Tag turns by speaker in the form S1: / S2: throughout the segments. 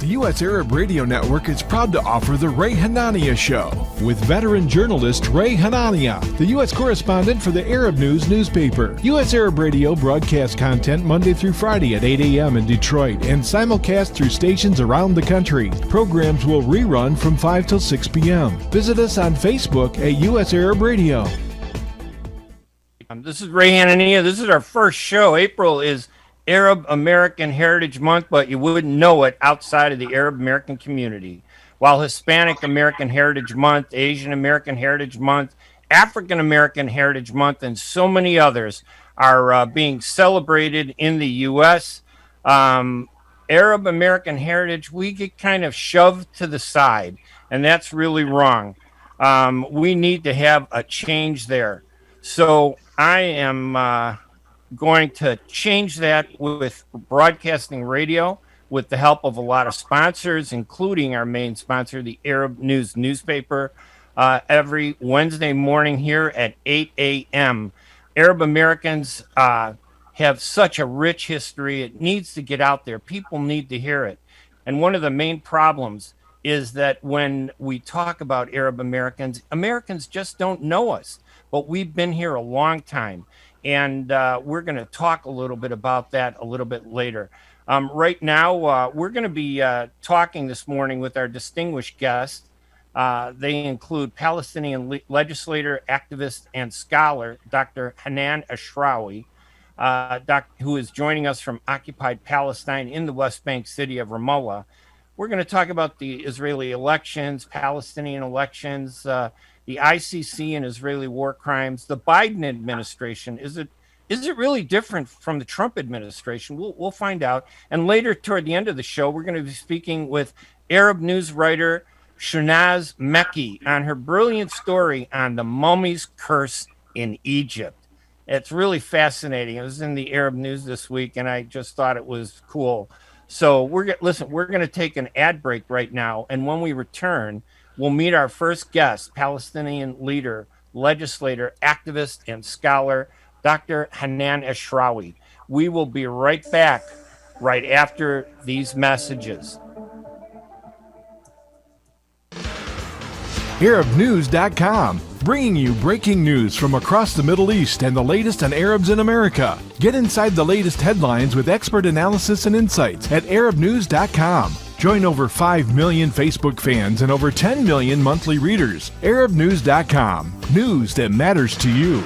S1: The U.S. Arab Radio Network is proud to offer the Ray Hanania Show with veteran journalist Ray Hanania, the U.S. correspondent for the Arab News newspaper. U.S. Arab Radio broadcasts content Monday through Friday at 8 a.m. in Detroit and simulcast through stations around the country. Programs will rerun from 5 till 6 p.m. Visit us on Facebook at U.S. Arab Radio.
S2: This is Ray Hanania. This is our first show. April is Arab American Heritage Month, but you wouldn't know it outside of the Arab American community. While Hispanic American Heritage Month, Asian American Heritage Month, African American Heritage Month, and so many others are being celebrated in the U.S., Arab American Heritage, we get kind of shoved to the side, and that's really wrong. We need to have a change there. So I am going to change that with broadcasting radio with the help of a lot of sponsors, including our main sponsor, the Arab News newspaper, every Wednesday morning here at 8 a.m. Arab Americans have such a rich history. It needs to get out there. People need to hear it. And one of the main problems is that when we talk about Arab Americans, Americans just don't know us. But we've been here a long time, and we're going to talk a little bit about that a little bit later. Right now, we're going to be talking this morning with our distinguished guests. They include Palestinian legislator, activist, and scholar, Dr. Hanan Ashrawi, who is joining us from occupied Palestine in the West Bank city of Ramallah. We're going to talk about the Israeli elections, Palestinian elections, the ICC and Israeli war crimes, the Biden administration. Is it really different from the Trump administration? We'll find out. And later, toward the end of the show, we're going to be speaking with Arab news writer Shounaz Meddy on her brilliant story on the Mummies curse in Egypt. It's really fascinating. It was in the Arab news this week, and I just thought it was cool. So we're going to take an ad break right now, and when we return, we'll meet our first guest, Palestinian leader, legislator, activist, and scholar, Dr. Hanan Ashrawi. We will be right back right after these messages.
S1: ArabNews.com, bringing you breaking news from across the Middle East and the latest on Arabs in America. Get inside the latest headlines with expert analysis and insights at ArabNews.com. Join over 5 million Facebook fans and over 10 million monthly readers. ArabNews.com, news that matters to you.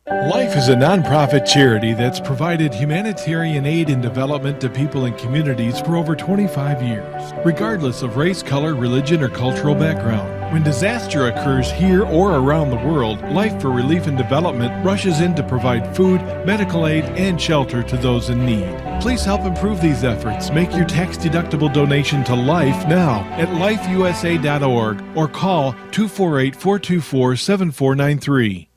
S1: Life is a nonprofit charity that's provided humanitarian aid and development to people and communities for over 25 years, regardless of race, color, religion, or cultural background. When disaster occurs here or around the world, Life for Relief and Development rushes in to provide food, medical aid, and shelter to those in need. Please help improve these efforts. Make your tax-deductible donation to Life now at lifeusa.org or call 248-424-7493.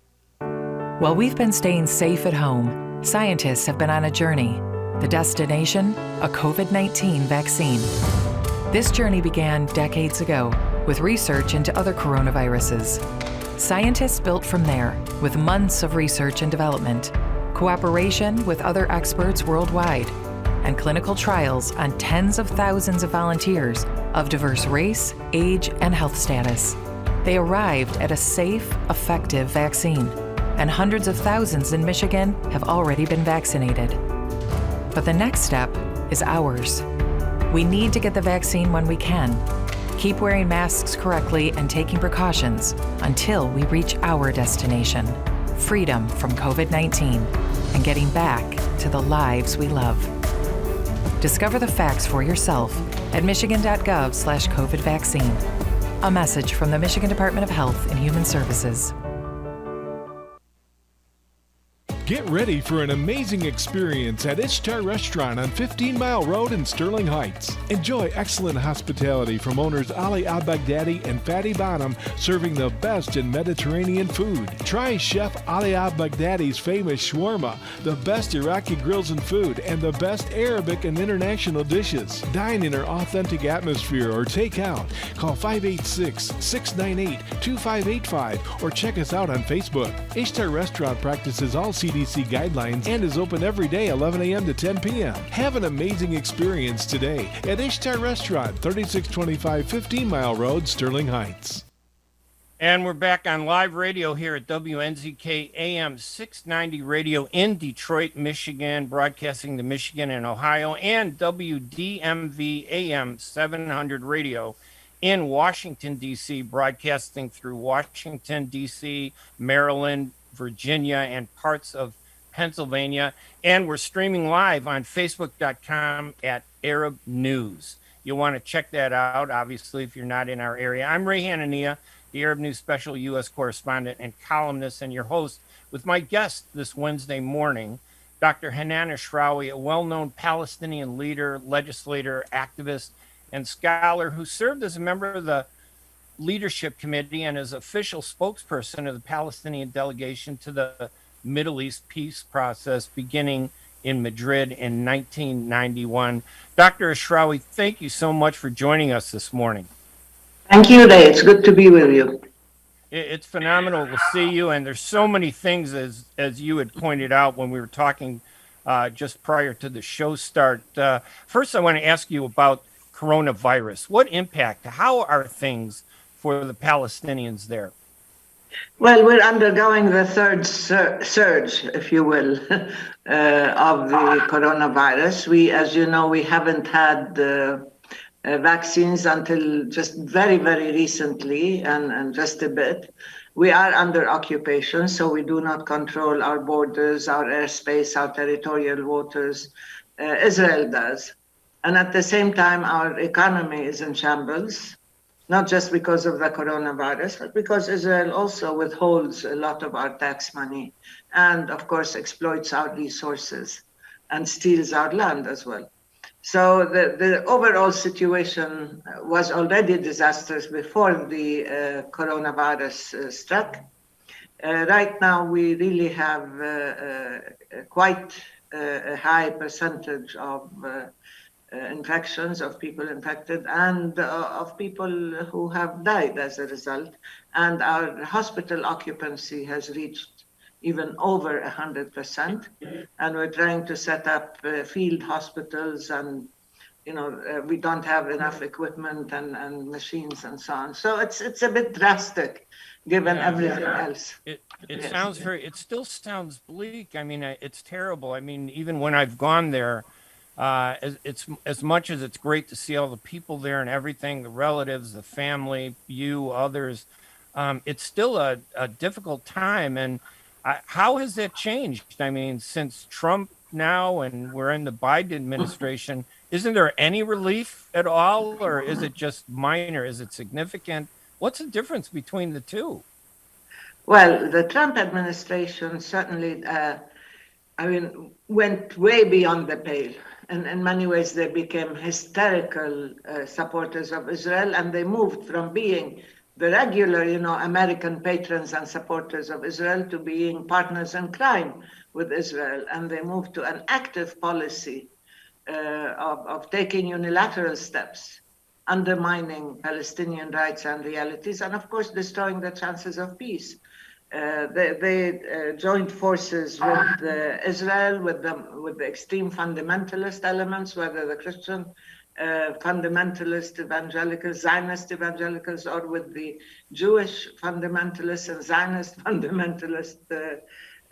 S3: While we've been staying safe at home, scientists have been on a journey. The destination, a COVID-19 vaccine. This journey began decades ago with research into other coronaviruses. Scientists built from there with months of research and development, cooperation with other experts worldwide, and clinical trials on tens of thousands of volunteers of diverse race, age, and health status. They arrived at a safe, effective vaccine, and hundreds of thousands in Michigan have already been vaccinated. But the next step is ours. We need to get the vaccine when we can. Keep wearing masks correctly and taking precautions until we reach our destination, freedom from COVID-19, and getting back to the lives we love. Discover the facts for yourself at michigan.gov/COVID vaccine. A message from the Michigan Department of Health and Human Services.
S1: Get ready for an amazing experience at Ishtar Restaurant on 15 Mile Road in Sterling Heights. Enjoy excellent hospitality from owners Ali Al-Baghdadi and Fatty Bonham, serving the best in Mediterranean food. Try Chef Ali Al-Baghdadi's famous shawarma, the best Iraqi grills and food, and the best Arabic and international dishes. Dine in our authentic atmosphere or take out. Call 586-698-2585 or check us out on Facebook. Ishtar Restaurant practices all CDC CDC guidelines and is open every day 11 a.m. to 10 p.m. Have an amazing experience today at Ishtar Restaurant, 3625 15 Mile Road, Sterling Heights.
S2: And we're back on live radio here at WNZK AM 690 Radio in Detroit, Michigan, broadcasting to Michigan and Ohio, and WDMV AM 700 Radio in Washington, D.C., broadcasting through Washington, D.C., Maryland, Virginia, and parts of Pennsylvania. And we're streaming live on Facebook.com at Arab News. You'll want to check that out, obviously, if you're not in our area. I'm Ray Hanania, the Arab News Special U.S. correspondent and columnist, and your host, with my guest this Wednesday morning, Dr. Hanan Ashrawi, a well-known Palestinian leader, legislator, activist, and scholar who served as a member of the Leadership Committee and as official spokesperson of the Palestinian delegation to the Middle East peace process beginning in Madrid in 1991. Dr. Ashrawi, thank you so much for joining us this morning.
S4: Thank you, Ray. It's good to be with you.
S2: It's phenomenal to see you, and there's so many things, as you had pointed out when we were talking just prior to the show start. First, I want to ask you about coronavirus. What impact, how are things for the Palestinians there?
S4: Well, we're undergoing the third surge, if you will, of the coronavirus. We, as you know, we haven't had vaccines until just very, very recently, and just a bit. We are under occupation, so we do not control our borders, our airspace, our territorial waters. Israel does. And at the same time, our economy is in shambles, not just because of the coronavirus, but because Israel also withholds a lot of our tax money and, of course, exploits our resources and steals our land as well. So the overall situation was already disastrous before the coronavirus struck. Right now, we really have quite a high percentage of infections, of people infected, and of people who have died as a result. And our hospital occupancy has reached even over 100%. And we're trying to set up field hospitals, and we don't have enough equipment and machines and so on. So it's a bit drastic given everything else.
S2: It sounds it still sounds bleak. I mean, it's terrible. I mean, even when I've gone there, as much as it's great to see all the people there and everything, the relatives, the family, you, others, it's still a difficult time. And how has that changed? I mean, since Trump now and we're in the Biden administration, isn't there any relief at all, or is it just minor? Is it significant? What's the difference between the two?
S4: Well, the Trump administration certainly, went way beyond the pale. And in many ways, they became hysterical supporters of Israel, and they moved from being the regular, American patrons and supporters of Israel to being partners in crime with Israel. And they moved to an active policy of taking unilateral steps, undermining Palestinian rights and realities, and of course, destroying the chances of peace. They joined forces with Israel, with the extreme fundamentalist elements, whether the Christian fundamentalist evangelicals, Zionist evangelicals, or with the Jewish fundamentalists and Zionist fundamentalist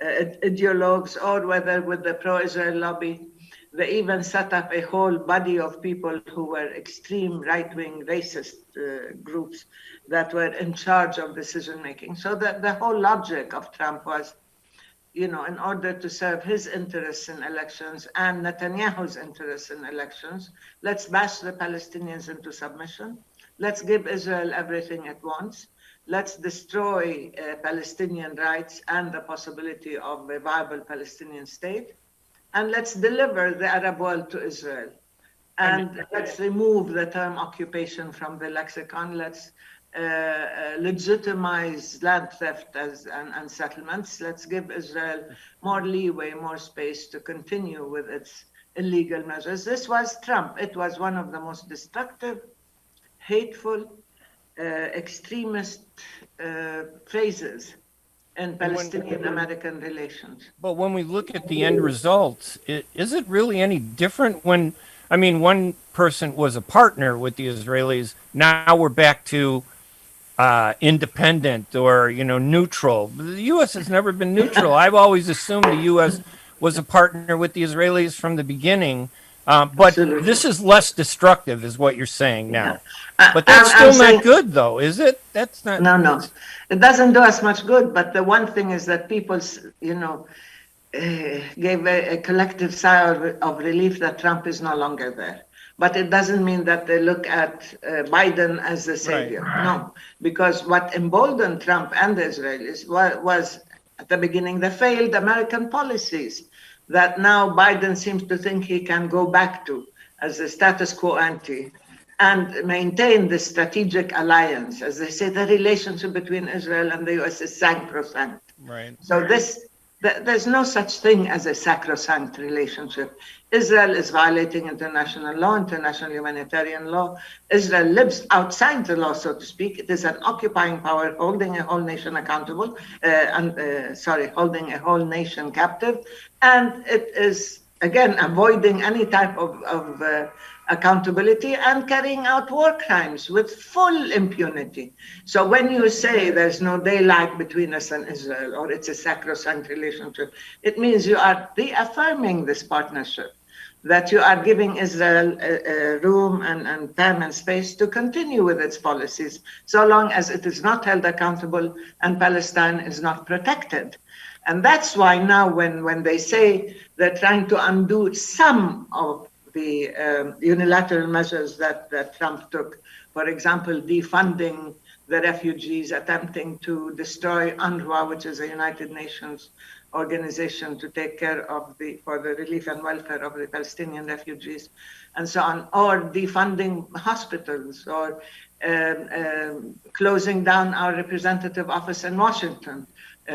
S4: ideologues, or whether with the pro-Israel lobby. They even set up a whole body of people who were extreme right-wing racist groups that were in charge of decision-making. So the whole logic of Trump was, in order to serve his interests in elections and Netanyahu's interests in elections, let's bash the Palestinians into submission. Let's give Israel everything it wants. Let's destroy Palestinian rights and the possibility of a viable Palestinian state. And let's deliver the Arab world to Israel. And let's remove the term occupation from the lexicon. Let's legitimize land theft and settlements. Let's give Israel more leeway, more space to continue with its illegal measures. This was Trump. It was one of the most destructive, hateful, extremist phrases in Palestinian-American relations.
S2: But when we look at the end results, is it really any different when, I mean, one person was a partner with the Israelis. Now we're back to independent or, neutral. The U.S. has never been neutral. I've always assumed the U.S. was a partner with the Israelis from the beginning. But
S4: Absolutely.
S2: This is less destructive, is what you're saying now.
S4: Yeah.
S2: But that's still not good, though, is it? That's not.
S4: No. It doesn't do us much good. But the one thing is that people, gave a collective sigh of relief that Trump is no longer there. But it doesn't mean that they look at Biden as the savior. Right. No, because what emboldened Trump and the Israelis was at the beginning the failed American policies that now Biden seems to think he can go back to as the status quo ante and maintain the strategic alliance. As they say, the relationship between Israel and the U.S. is sacrosanct.
S2: Right.
S4: So there's no such thing as a sacrosanct relationship. Israel is violating international law, international humanitarian law. Israel lives outside the law, so to speak. It is an occupying power holding a whole nation accountable, holding a whole nation captive. And it is, again, avoiding any type of accountability and carrying out war crimes with full impunity. So when you say there's no daylight between us and Israel, or it's a sacrosanct relationship, it means you are reaffirming this partnership, that you are giving Israel room and time and space to continue with its policies, so long as it is not held accountable and Palestine is not protected. And that's why now when they say they're trying to undo some of the unilateral measures that Trump took, for example, defunding the refugees, attempting to destroy UNRWA, which is a United Nations organization to take care of for the relief and welfare of the Palestinian refugees, and so on, or defunding hospitals, or closing down our representative office in Washington,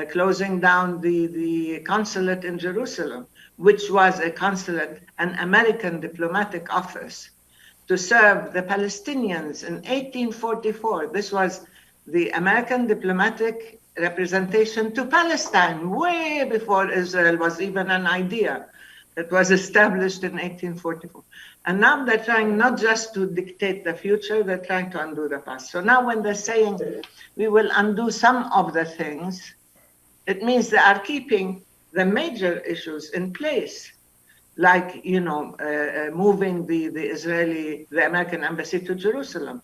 S4: closing down the consulate in Jerusalem, which was a consulate, an American diplomatic office to serve the Palestinians in 1844. This was the American diplomatic representation to Palestine, way before Israel was even an idea. It was established in 1844. And now they're trying not just to dictate the future, they're trying to undo the past. So now when they're saying we will undo some of the things, it means they are keeping the major issues in place, like, moving the American embassy to Jerusalem,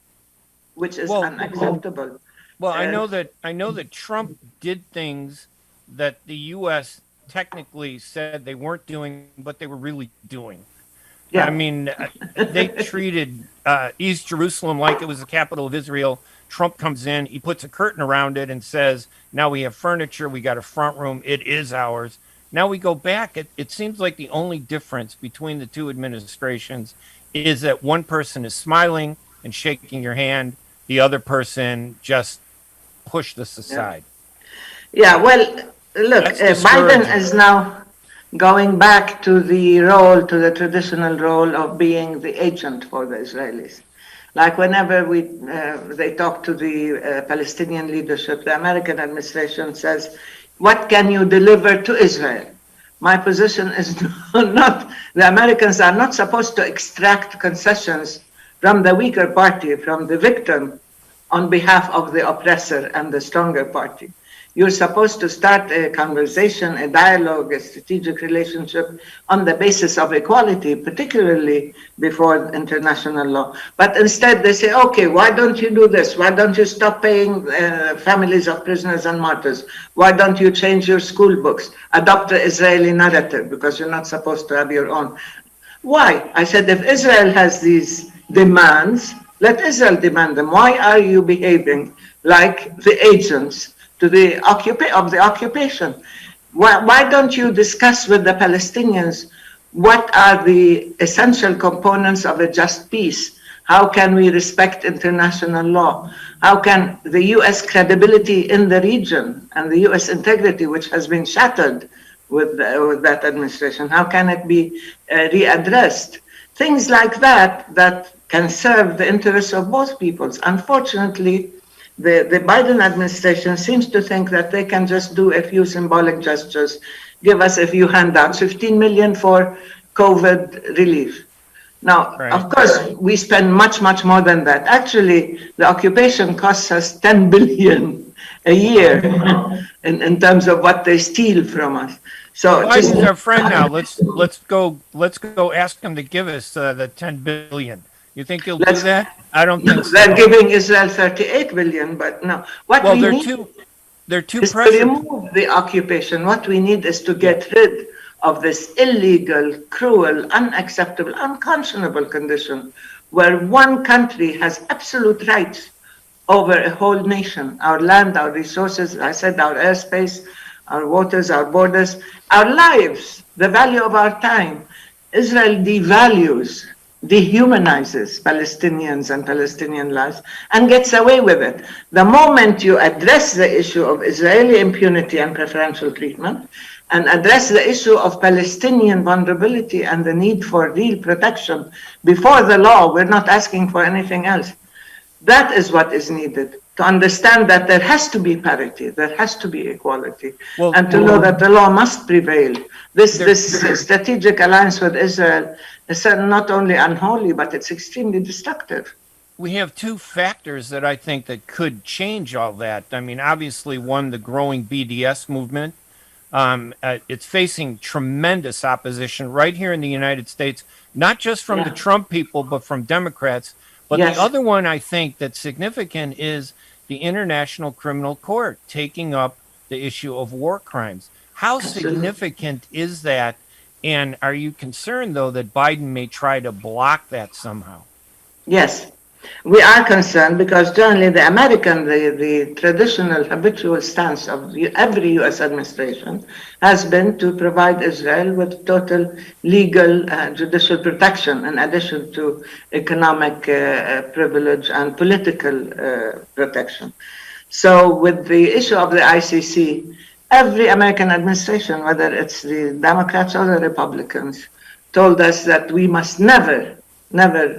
S4: which is unacceptable.
S2: Well, I know that Trump did things that the U.S. technically said they weren't doing, but they were really doing. Yeah. I mean, they treated East Jerusalem like it was the capital of Israel. Trump comes in, he puts a curtain around it and says, now we have furniture, we got a front room, it is ours. Now we go back. It seems like the only difference between the two administrations is that one person is smiling and shaking your hand, the other person just pushed this aside.
S4: Yeah, well, look, Biden is now going back to the traditional role of being the agent for the Israelis. Like whenever they talk to the Palestinian leadership, the American administration says, what can you deliver to Israel? My position is not, the Americans are not supposed to extract concessions from the weaker party, from the victim, on behalf of the oppressor and the stronger party. You're supposed to start a conversation, a dialogue, a strategic relationship on the basis of equality, particularly before international law. But instead they say, okay, why don't you do this? Why don't you stop paying families of prisoners and martyrs? Why don't you change your school books? Adopt the Israeli narrative, because you're not supposed to have your own. Why? I said, if Israel has these demands, let Israel demand them. Why are you behaving like the agents of the occupation? Why don't you discuss with the Palestinians what are the essential components of a just peace? How can we respect international law? How can the U.S. credibility in the region and the U.S. integrity, which has been shattered with that administration, how can it be readdressed? Things like that can serve the interests of both peoples. Unfortunately, The Biden administration seems to think that they can just do a few symbolic gestures, give us a few handouts, 15 million for COVID relief. Now, of course, we spend much, much more than that. Actually, the occupation costs us 10 billion a year in terms of what they steal from us. So
S2: Biden's our friend now. Let's go ask him to give us the 10 billion. You think he'll do that? I don't think so.
S4: They're giving Israel 38 billion, but no. What we need is to remove the occupation. What we need is to get rid of this illegal, cruel, unacceptable, unconscionable condition where one country has absolute rights over a whole nation, our land, our resources, I said our airspace, our waters, our borders, our lives, the value of our time. Israel devalues, dehumanizes Palestinians and Palestinian lives and gets away with it. The moment you address the issue of Israeli impunity and preferential treatment and address the issue of Palestinian vulnerability and the need for real protection before the law, we're not asking for anything else. That is what is needed, to understand that there has to be parity, there has to be equality, and to know that the law must prevail. This strategic alliance with Israel is not only unholy, but it's extremely destructive.
S2: We have two factors that I think that could change all that. I mean, obviously, one, the growing BDS movement. It's facing tremendous opposition right here in the United States, not just from the Trump people, but from Democrats. But the other one I think that's significant is the International Criminal Court taking up the issue of war crimes. How significant is that? And are you concerned, though, that Biden may try to block that somehow?
S4: Yes, we are concerned because generally the American, the traditional habitual stance of every U.S. administration has been to provide Israel with total legal judicial protection in addition to economic privilege and political protection. So with the issue of the ICC, every American administration, whether it's the Democrats or the Republicans, told us that we must never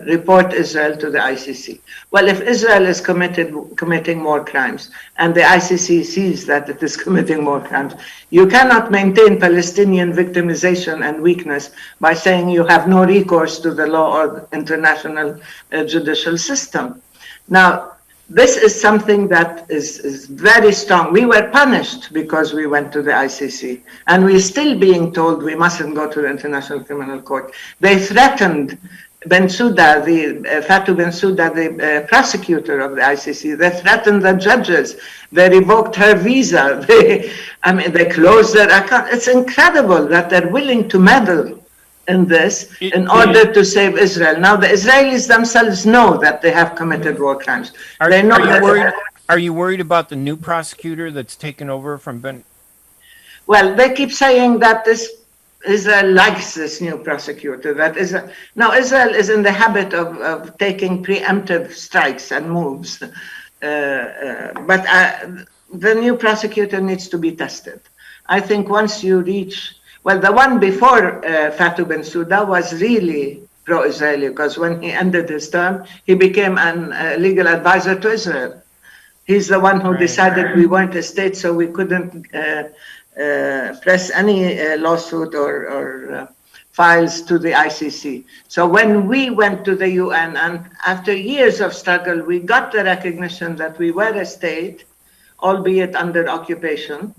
S4: report Israel to the ICC. Well, if Israel is committing more crimes and the ICC sees that it is committing more crimes, you cannot maintain Palestinian victimization and weakness by saying you have no recourse to the law or international judicial system. Now, this is something that is very strong. We were punished because we went to the ICC, and we're still being told we mustn't go to the International Criminal Court. They threatened Bensouda, Fatou Bensouda, the prosecutor of the ICC. They threatened the judges. They revoked her visa. They closed their account. It's incredible that they're willing to meddle in this in order to save Israel. Now, the Israelis themselves know that they have committed war crimes.
S2: Are you worried about the new prosecutor that's taken over from Ben?
S4: Well, they keep saying that Israel likes this new prosecutor. Israel is in the habit of taking preemptive strikes and moves. But the new prosecutor needs to be tested. I think once you reach, well, the one before Fatou Bensouda was really pro-Israeli because when he ended his term, he became a legal advisor to Israel. He's the one who decided we weren't a state, so we couldn't press any lawsuit or files to the ICC. So when we went to the UN, and after years of struggle, we got the recognition that we were a state, albeit under occupation.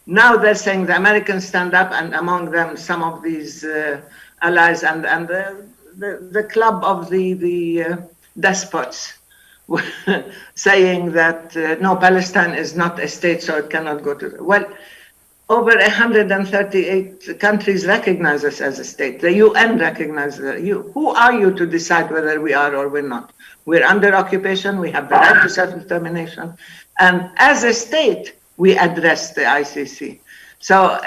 S4: Now they're saying the Americans stand up, and among them some of these allies and the club of the despots saying that no, Palestine is not a state, so it cannot go to. Well, over 138 countries recognize us as a state. The UN recognizes you. Who are you to decide whether we are or we're not? We're under occupation. We have the right to self-determination, and as a state, we address the ICC. So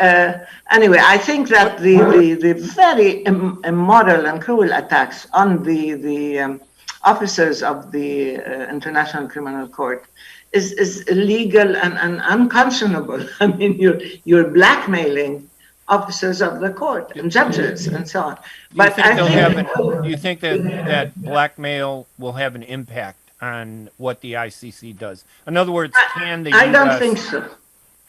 S4: anyway, I think that the very immoral and cruel attacks on the officers of the International Criminal Court is illegal and unconscionable. I mean, you're blackmailing officers of the court and judges and so on.
S2: Do you think that blackmail will have an impact on what the ICC does? In other words, can the
S4: I
S2: U.S.
S4: don't think so.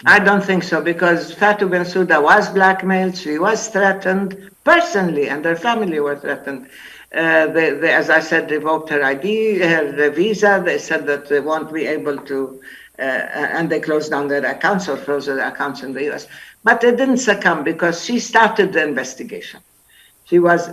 S4: I don't think so, because Fatou Bensouda was blackmailed. She was threatened personally, and her family were threatened. They, as I said, revoked her ID, her visa. They said that they won't be able to, and they closed down their accounts or froze their accounts in the US. But they didn't succumb because she started the investigation. She was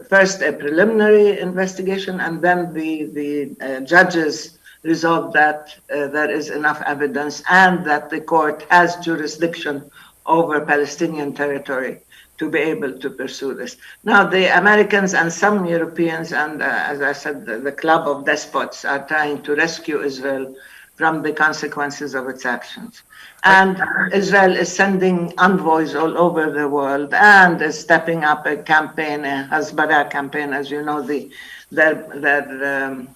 S4: first a preliminary investigation, and then the judges resolved that there is enough evidence and that the court has jurisdiction over Palestinian territory to be able to pursue this. Now, the Americans and some Europeans and, as I said, the club of despots are trying to rescue Israel from the consequences of its actions. And Israel is sending envoys all over the world and is stepping up a campaign, a Hasbara campaign. As you know, their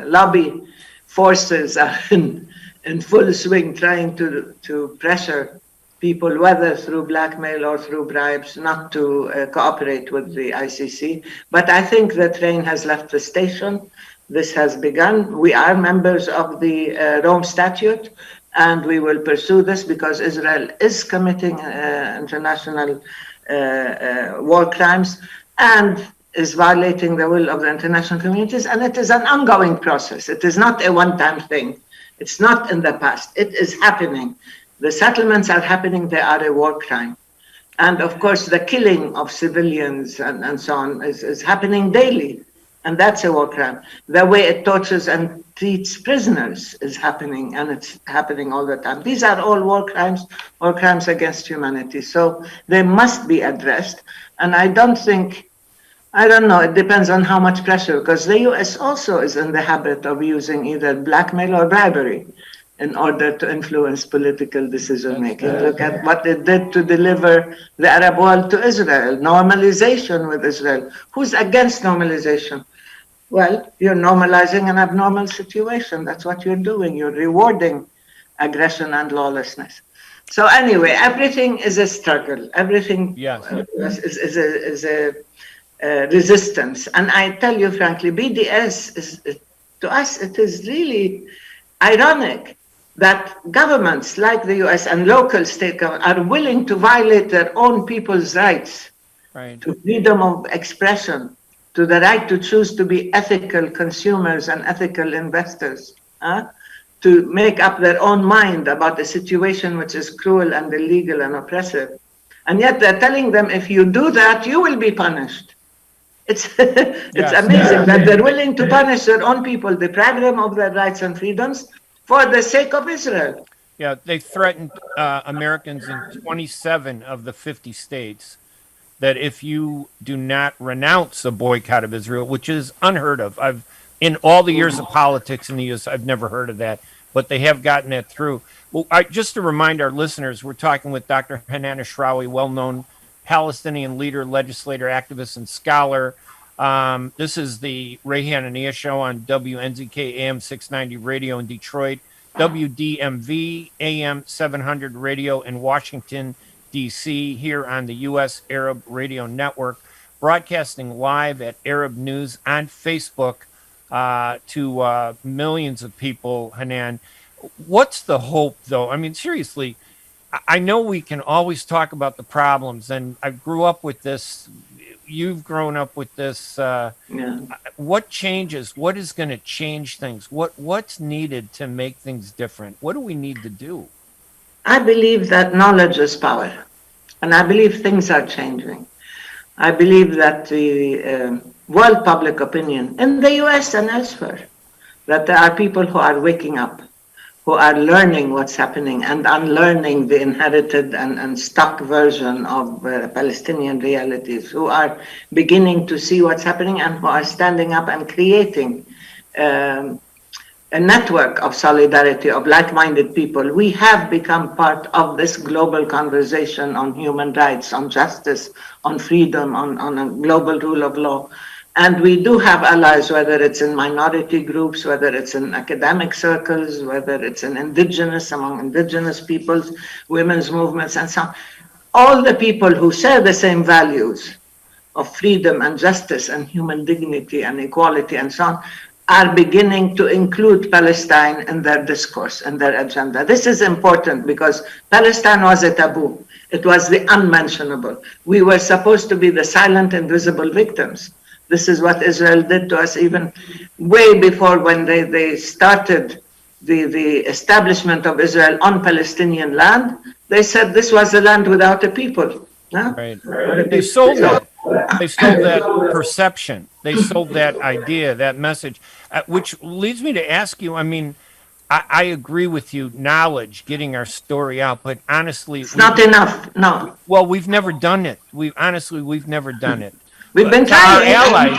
S4: lobby forces are in full swing, trying to pressure people, whether through blackmail or through bribes, not to cooperate with the ICC. But I think the train has left the station. This has begun. We are members of the Rome Statute, and we will pursue this because Israel is committing international war crimes and is violating the will of the international communities, and it is an ongoing process. It is not a one-time thing. It's not in the past. It is happening. The settlements are happening. They are a war crime. And of course, the killing of civilians and so on is happening daily. And that's a war crime. The way it tortures and treats prisoners is happening, and it's happening all the time. These are all war crimes or crimes against humanity. So they must be addressed. And I don't know, it depends on how much pressure, because the US also is in the habit of using either blackmail or bribery in order to influence political decision-making. Look at what it did to deliver the Arab world to Israel, normalization with Israel. Who's against normalization? Well, you're normalizing an abnormal situation. That's what you're doing. You're rewarding aggression and lawlessness. So anyway, everything is a struggle. Everything is a resistance. And I tell you frankly, BDS is, to us, it is really ironic that governments like the US and local state governments are willing to violate their own people's rights to freedom of expression, to the right to choose to be ethical consumers and ethical investors, to make up their own mind about a situation which is cruel and illegal and oppressive. And yet they're telling them, if you do that, you will be punished. It's amazing that they're willing to punish their own people, deprive them of their rights and freedoms for the sake of Israel.
S2: Yeah, they threatened Americans in 27 of the 50 states that if you do not renounce a boycott of Israel, which is unheard of. In all the years of politics in the U.S., I've never heard of that, but they have gotten that through. Well, just to remind our listeners, we're talking with Dr. Hanan Ashrawi, well-known Palestinian leader, legislator, activist, and scholar. This is the Ray Hanania show on WNZK AM 690 radio in Detroit, WDMV AM 700 radio in Washington, D.C., here on the U.S. Arab Radio Network, broadcasting live at Arab News on Facebook to millions of people, Hanan. What's the hope, though? I mean, seriously, I know we can always talk about the problems, and I grew up with this. You've grown up with this. What changes? What is going to change things? What's needed to make things different? What do we need to do?
S4: I believe that knowledge is power, and I believe things are changing. I believe that the world public opinion in the US and elsewhere, that there are people who are waking up, who are learning what's happening and unlearning the inherited and stuck version of Palestinian realities, who are beginning to see what's happening and who are standing up and creating a network of solidarity, of like-minded people. We have become part of this global conversation on human rights, on justice, on freedom, on a global rule of law. And we do have allies, whether it's in minority groups, whether it's in academic circles, whether it's in among indigenous peoples, women's movements, and so on. All the people who share the same values of freedom and justice and human dignity and equality and so on are beginning to include Palestine in their discourse and their agenda. This is important because Palestine was a taboo. It was the unmentionable. We were supposed to be the silent, invisible victims. This is what Israel did to us even way before when they started the establishment of Israel on Palestinian land. They said this was a land without a people. Huh?
S2: Right. They sold that. They sold that perception. They sold that idea, that message, which leads me to ask you, I mean, I agree with you, knowledge, getting our story out, but honestly...
S4: It's not enough, no.
S2: Well, we've never done it. We've never done it.
S4: We've been trying.
S2: Our allies,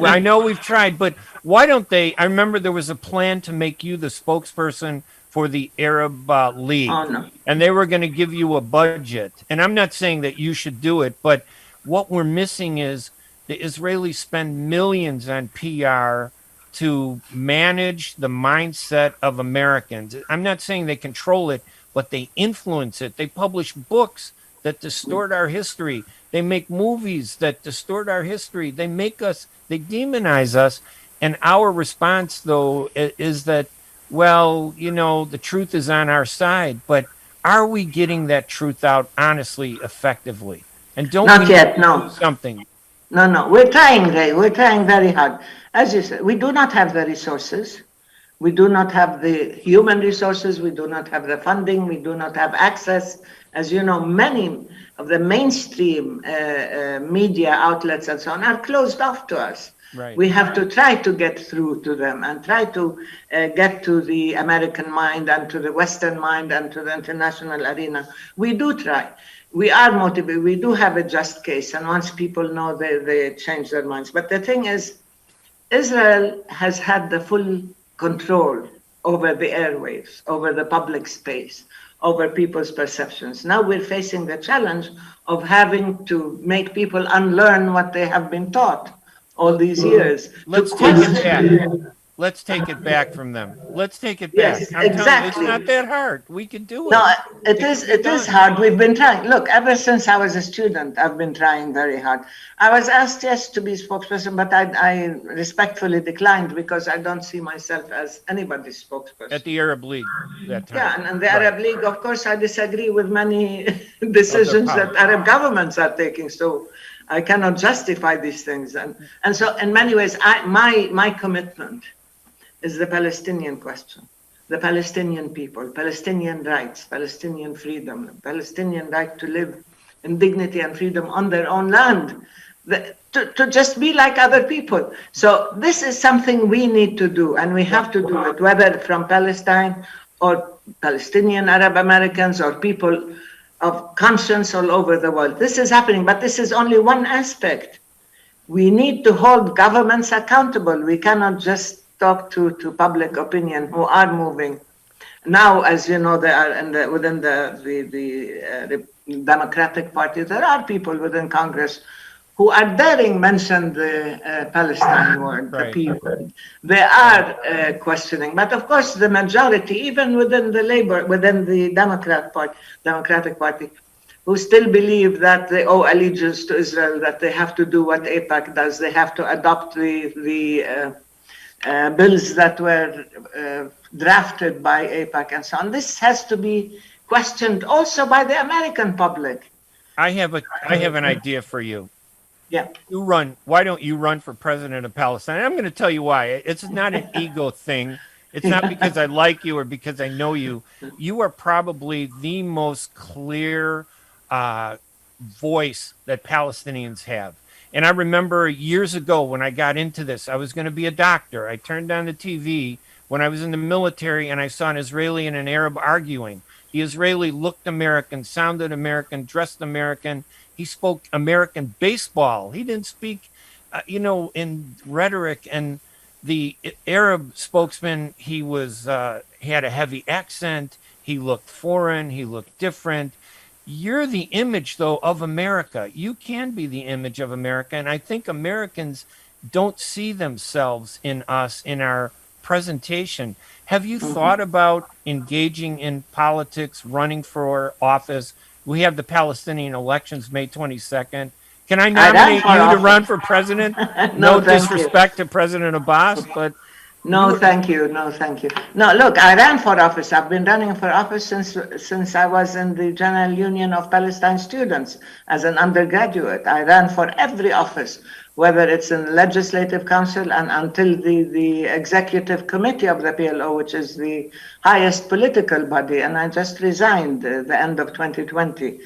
S2: I know we've tried, but why don't they... I remember there was a plan to make you the spokesperson for the Arab League.
S4: Oh, no.
S2: And they were going to give you a budget. And I'm not saying that you should do it, but what we're missing is the Israelis spend millions on PR to manage the mindset of Americans. I'm not saying they control it, but they influence it. They publish books that distort our history. They make movies that distort our history. They demonize us. And our response, though, is that, well, you know, the truth is on our side, but are we getting that truth out honestly, effectively? And don't
S4: Not yet, no.
S2: do something?
S4: No. We're trying, Ray. We're trying very hard. As you said, we do not have the resources. We do not have the human resources. We do not have the funding. We do not have access. As you know, many of the mainstream media outlets and so on are closed off to us.
S2: Right.
S4: We have to try to get through to them and try to get to the American mind and to the Western mind and to the international arena. We do try. We are motivated. We do have a just case. And once people know, they change their minds. But the thing is, Israel has had the full control over the airwaves, over the public space, over people's perceptions. Now we're facing the challenge of having to make people unlearn what they have been taught all these years.
S2: Let's take it back. Let's take it back from them. Let's take it back.
S4: Yes,
S2: I'm
S4: exactly.
S2: You, it's not that hard. We can do it.
S4: No, it is hard. We've been trying. Look, ever since I was a student, I've been trying very hard. I was asked, yes, to be spokesperson, but I respectfully declined because I don't see myself as anybody's spokesperson.
S2: At the Arab League that time.
S4: Yeah, and the Arab League, of course, I disagree with many decisions that Arab governments are taking. So I cannot justify these things. And so in many ways, my commitment is the Palestinian question, the Palestinian people, Palestinian rights, Palestinian freedom, Palestinian right to live in dignity and freedom on their own land, to just be like other people. So this is something we need to do, and we have to do it, whether from Palestine or Palestinian Arab Americans or people of conscience all over the world. This is happening, but this is only one aspect. We need to hold governments accountable. We cannot just talk to public opinion who are moving. Now, as you know, they are within the Democratic Party, there are people within Congress who are daring mention the Palestine word,
S2: right.
S4: The people. They are questioning. But of course, the majority, even within the Democratic Party, who still believe that they owe allegiance to Israel, that they have to do what AIPAC does, they have to adopt the bills that were drafted by AIPAC and so on. This has to be questioned also by the American public.
S2: I have an idea for you.
S4: Yeah.
S2: Why don't you run for president of Palestine? I'm going to tell you why. It's not an ego thing. It's not because I like you or because I know you. You are probably the most clear voice that Palestinians have. And I remember years ago when I got into this, I was going to be a doctor. I turned on the TV when I was in the military and I saw an Israeli and an Arab arguing. The Israeli looked American, sounded American, dressed American. He spoke American baseball. He didn't speak, in rhetoric. And the Arab spokesman, he had a heavy accent. He looked foreign. He looked different. You're the image, though, of America. You can be the image of America. And I think Americans don't see themselves in us, in our presentation. Have you thought about engaging in politics, running for office? We have the Palestinian elections May 22nd. Can I nominate you to run for president? No disrespect to President Abbas, but
S4: No, thank you. No, thank you. No, look, I ran for office. I've been running for office since I was in the General Union of Palestine Students as an undergraduate. I ran for every office, whether it's in the Legislative Council and until the Executive Committee of the PLO, which is the highest political body. And I just resigned at the end of 2020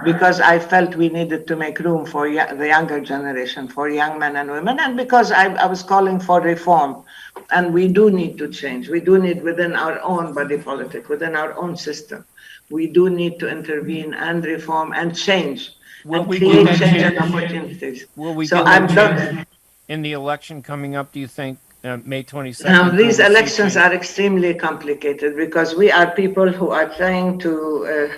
S4: because I felt we needed to make room for the younger generation, for young men and women, and because I was calling for reform. And we do need to change. We do need within our own body politic, within our own system. We do need to intervene and reform and change and create change and opportunities.
S2: Will we get that in the election coming up, do you think, May 22nd?
S4: Now, these elections are extremely complicated because we are people who are trying to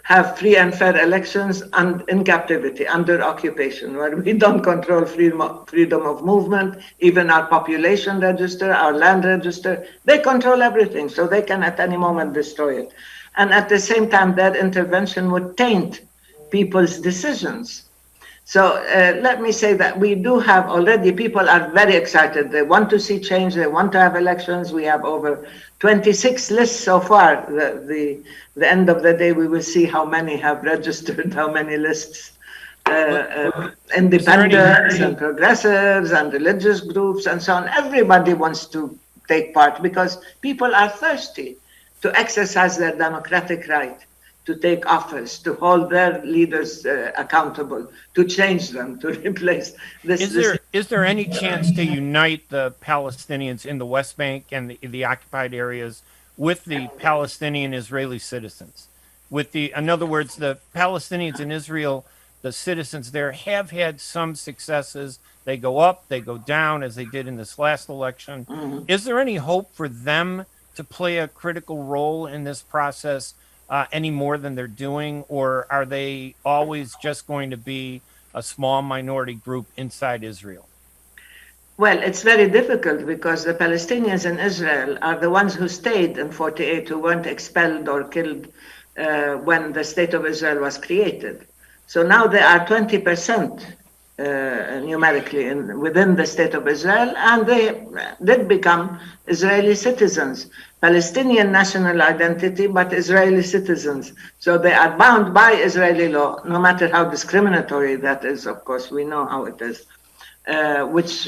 S4: have free and fair elections and in captivity, under occupation, where we don't control freedom of movement, even our population register, our land register. They control everything, so they can at any moment destroy it. And at the same time, that intervention would taint people's decisions. So let me say that we do have already, people are very excited. They want to see change. They want to have elections. We have over 26 lists so far. The end of the day, we will see how many have registered, how many lists. Independents and progressives and religious groups and so on. Everybody wants to take part because people are thirsty to exercise their democratic right, to take office, to hold their leaders accountable, to change them, to replace this.
S2: Is there any chance to unite the Palestinians in the West Bank and the occupied areas with the Palestinian Israeli citizens? In other words, the Palestinians in Israel, the citizens there have had some successes. They go up, they go down, as they did in this last election. Mm-hmm. Is there any hope for them to play a critical role in this process? Any more than they're doing, or are they always just going to be a small minority group inside Israel?
S4: Well, it's very difficult because the Palestinians in Israel are the ones who stayed in 48, who weren't expelled or killed when the State of Israel was created. So now there are 20% numerically within the State of Israel, and they did become Israeli citizens. Palestinian national identity, but Israeli citizens. So they are bound by Israeli law, no matter how discriminatory that is. Of course, we know how it is, which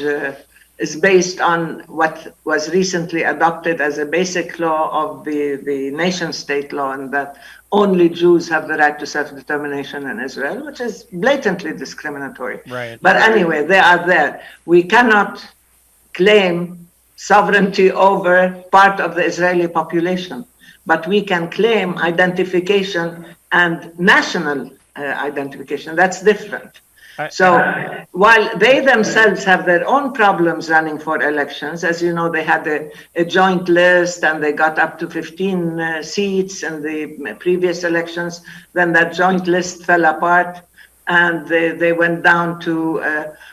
S4: is based on what was recently adopted as a basic law of the nation-state law, and that only Jews have the right to self-determination in Israel, which is blatantly discriminatory.
S2: Right.
S4: But anyway, they are there. We cannot claim sovereignty over part of the Israeli population, but we can claim identification and national identification. That's different. So while they themselves have their own problems running for elections, as you know, they had a joint list and they got up to 15 seats in the previous elections. Then that joint list fell apart and they went down to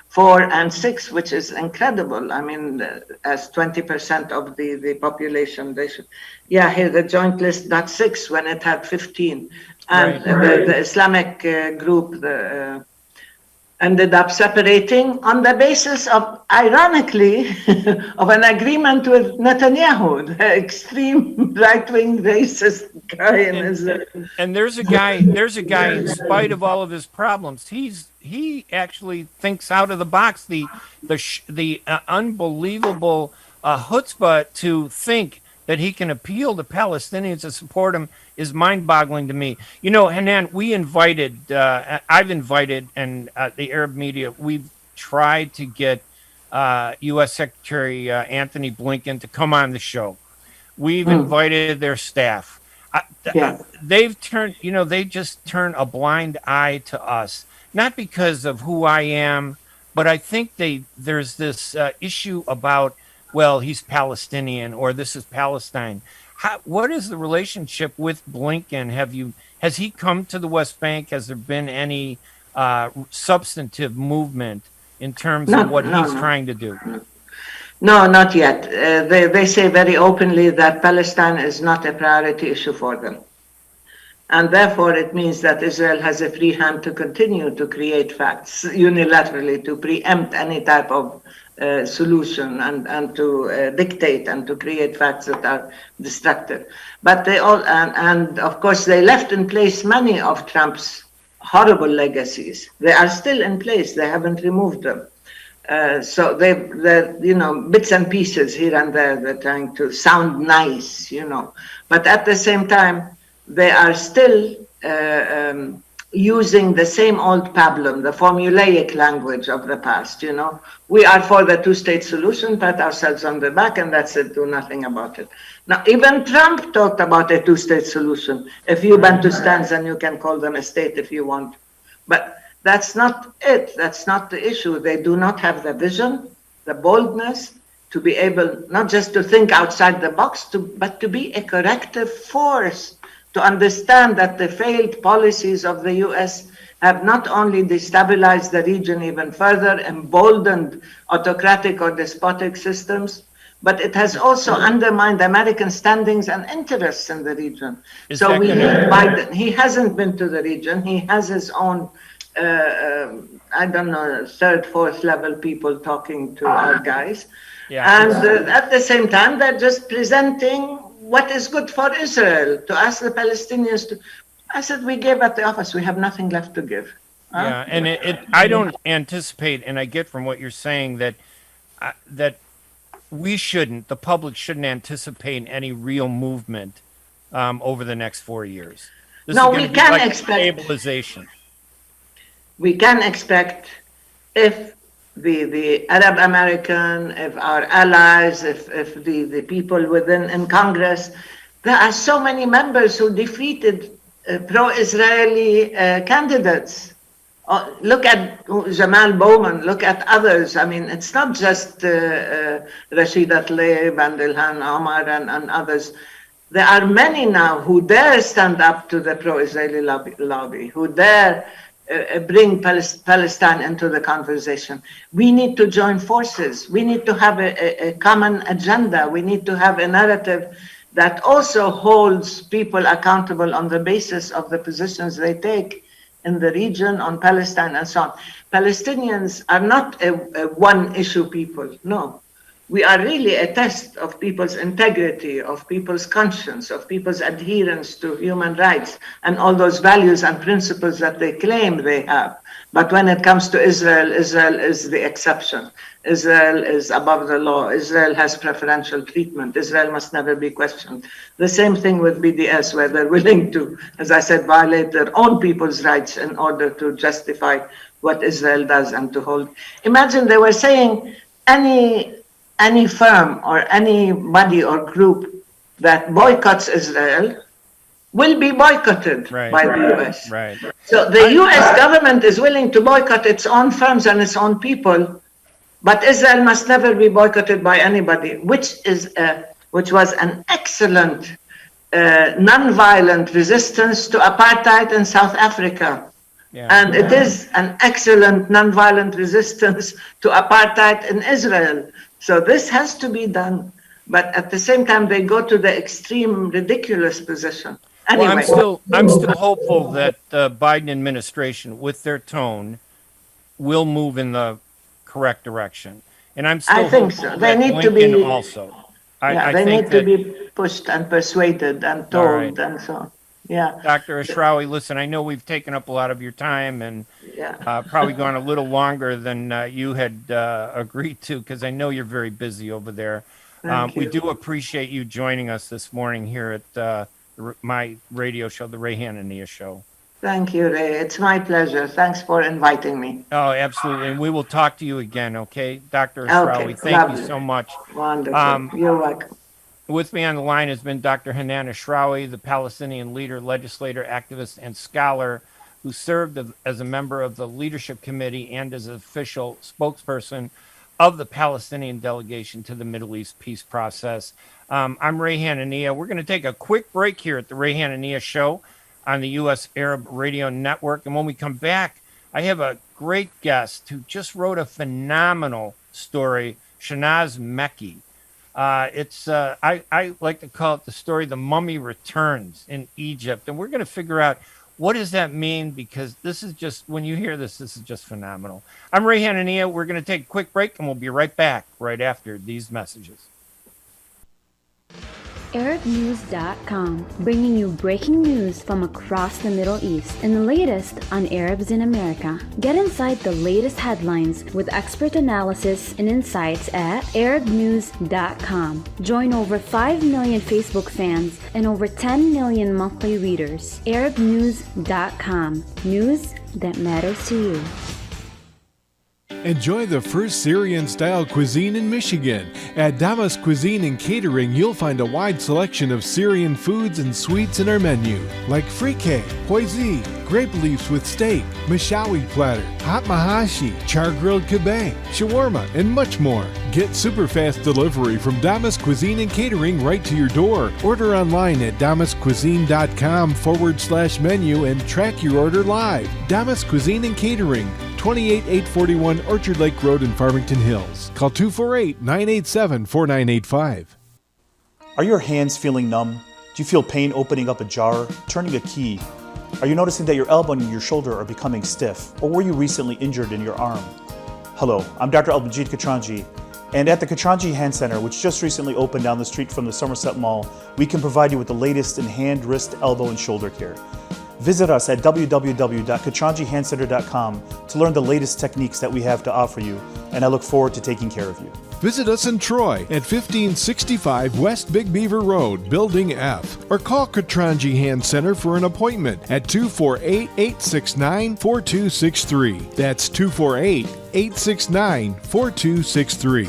S4: 4 and 6, which is incredible. I mean, as 20% of the population, they should. Yeah, here the joint list got 6 when it had 15. And the Islamic group ended up separating on the basis of, ironically, of an agreement with Netanyahu, the extreme right-wing racist guy in Israel.
S2: And there's a guy, in spite of all of his problems, he actually thinks out of the box. The unbelievable chutzpah to think that he can appeal to Palestinians to support him is mind-boggling to me. You know, Hanan, I've invited, and the Arab media, we've tried to get U.S. Secretary Anthony Blinken to come on the show. We've invited their staff. They've turned, they just turn a blind eye to us, not because of who I am, but I think there's this issue about, well, he's Palestinian or this is Palestine. What is the relationship with Blinken? Has he come to the West Bank? Has there been any substantive movement in terms of what he's trying to do?
S4: No, not yet. They say very openly that Palestine is not a priority issue for them. And therefore, it means that Israel has a free hand to continue to create facts unilaterally, to preempt any type of solution and to dictate and to create facts that are destructive. But they all, and of course, they left in place many of Trump's horrible legacies. They are still in place. They haven't removed them. So they're, bits and pieces here and there. They're trying to sound nice, but at the same time, they are still using the same old pablum, the formulaic language of the past, We are for the two-state solution, pat ourselves on the back, and that's it, do nothing about it. Now, even Trump talked about a two-state solution. If you Bantustans, and you can call them a state if you want. But that's not it. That's not the issue. They do not have the vision, the boldness to be able not just to think outside the box, but to be a corrective force, to understand that the failed policies of the US have not only destabilized the region even further, emboldened autocratic or despotic systems, but it has also undermined American standings and interests in the region. So we need Biden. He hasn't been to the region. He has his own, third, fourth level people talking to our guys. Yeah. And at the same time, they're just presenting what is good for Israel, to ask the Palestinians to. I said, we gave at the office. We have nothing left to give.
S2: Yeah, and I don't anticipate, and I get from what you're saying that the public shouldn't anticipate any real movement over the next 4 years.
S4: No, we can expect
S2: stabilization.
S4: We can expect if the Arab American, if our allies, if the people within in Congress, there are so many members who defeated pro-Israeli candidates. Look at Jamal Bowman, look at others. I mean, it's not just Rashida Tlaib and Ilhan Omar and others. There are many now who dare stand up to the pro-Israeli lobby, who dare bring Palestine into the conversation. We need to join forces. We need to have a common agenda. We need to have a narrative that also holds people accountable on the basis of the positions they take in the region, on Palestine, and so on. Palestinians are not a one-issue people, no. We are really a test of people's integrity, of people's conscience, of people's adherence to human rights, and all those values and principles that they claim they have. But when it comes to Israel, Israel is the exception. Israel is above the law. Israel has preferential treatment. Israel must never be questioned. The same thing with BDS, where they're willing to, as I said, violate their own people's rights in order to justify what Israel does and to hold. Imagine they were saying any firm or anybody or group that boycotts Israel will be boycotted by the US.
S2: Right.
S4: So the US government is willing to boycott its own firms and its own people, but Israel must never be boycotted by anybody, which was an excellent non-violent resistance to apartheid in South Africa. Yeah. And it is an excellent non-violent resistance to apartheid in Israel. So this has to be done. But at the same time, they go to the extreme ridiculous position. Anyway.
S2: Well, I'm still hopeful that the Biden administration, with their tone, will move in the correct direction. And I'm still
S4: I think so. They need
S2: Lincoln
S4: to be
S2: also.
S4: They need to be pushed and persuaded and told and so on. Yeah.
S2: Dr. Ashrawi, listen, I know we've taken up a lot of your time and probably gone a little longer than you had agreed to, because I know you're very busy over there. We do appreciate you joining us this morning here at my radio show, the Ray Hanania Show.
S4: Thank you, Ray. It's my pleasure. Thanks for inviting me.
S2: Oh, absolutely. And we will talk to you again, okay? Dr. Ashrawi, thank you so much.
S4: Wonderful. You're welcome.
S2: With me on the line has been Dr. Hanan Ashrawi, the Palestinian leader, legislator, activist, and scholar who served as a member of the leadership committee and as an official spokesperson of the Palestinian delegation to the Middle East peace process. I'm Ray Hanania. We're going to take a quick break here at the Ray Hanania Show on the U.S. Arab Radio Network. And when we come back, I have a great guest who just wrote a phenomenal story, Shounaz Meddy, I like to call it the story "The Mummy Returns" in Egypt, and we're going to figure out what does that mean, because this is just, when you hear this is just phenomenal. I'm Ray Hanania. We're going to take a quick break, and we'll be right back right after these messages.
S5: ArabNews.com, bringing you breaking news from across the Middle East and the latest on Arabs in America. Get inside the latest headlines with expert analysis and insights at ArabNews.com. Join over 5 million Facebook fans and over 10 million monthly readers. ArabNews.com, news that matters to you.
S1: Enjoy the first Syrian-style cuisine in Michigan. At Damas Cuisine and Catering, you'll find a wide selection of Syrian foods and sweets in our menu, like frike, poisi, grape leaves with steak, mashawi platter, hot mahashi, char-grilled kebab, shawarma, and much more. Get super fast delivery from Damas Cuisine and Catering right to your door. Order online at damascuisine.com/menu and track your order live. Damas Cuisine and Catering, 28841 Orchard Lake Road in Farmington Hills. Call 248-987-4985.
S6: Are your hands feeling numb? Do you feel pain opening up a jar, turning a key? Are you noticing that your elbow and your shoulder are becoming stiff? Or were you recently injured in your arm? Hello, I'm Dr. Al-Majid Katranji, and at the Katranji Hand Center, which just recently opened down the street from the Somerset Mall, we can provide you with the latest in hand, wrist, elbow, and shoulder care. Visit us at www.katranjihandcenter.com to learn the latest techniques that we have to offer you, and I look forward to taking care of you.
S1: Visit us in Troy at 1565 West Big Beaver Road, Building F, or call Katranji Hand Center for an appointment at 248-869-4263. That's 248-869-4263.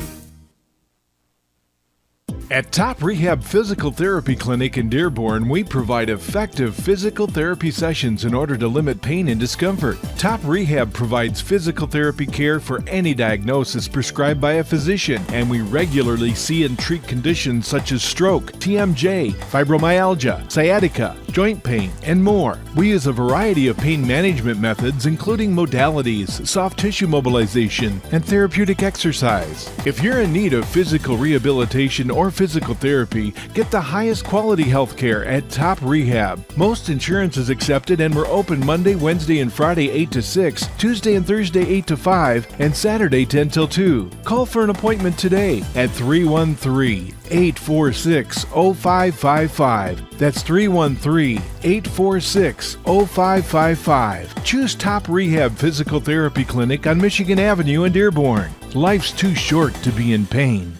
S1: At Top Rehab Physical Therapy Clinic in Dearborn, we provide effective physical therapy sessions in order to limit pain and discomfort. Top Rehab provides physical therapy care for any diagnosis prescribed by a physician, and we regularly see and treat conditions such as stroke, TMJ, fibromyalgia, sciatica, joint pain, and more. We use a variety of pain management methods, including modalities, soft tissue mobilization, and therapeutic exercise. If you're in need of physical rehabilitation or physical therapy, get the highest quality health care at Top Rehab. Most insurance is accepted, and we're open Monday, Wednesday, and Friday 8 to 6, Tuesday and Thursday 8 to 5, and Saturday 10 till 2. Call for an appointment today at 313-846-0555. That's 313-846-0555. Choose Top Rehab Physical Therapy Clinic on Michigan Avenue in Dearborn. Life's too short to be in pain.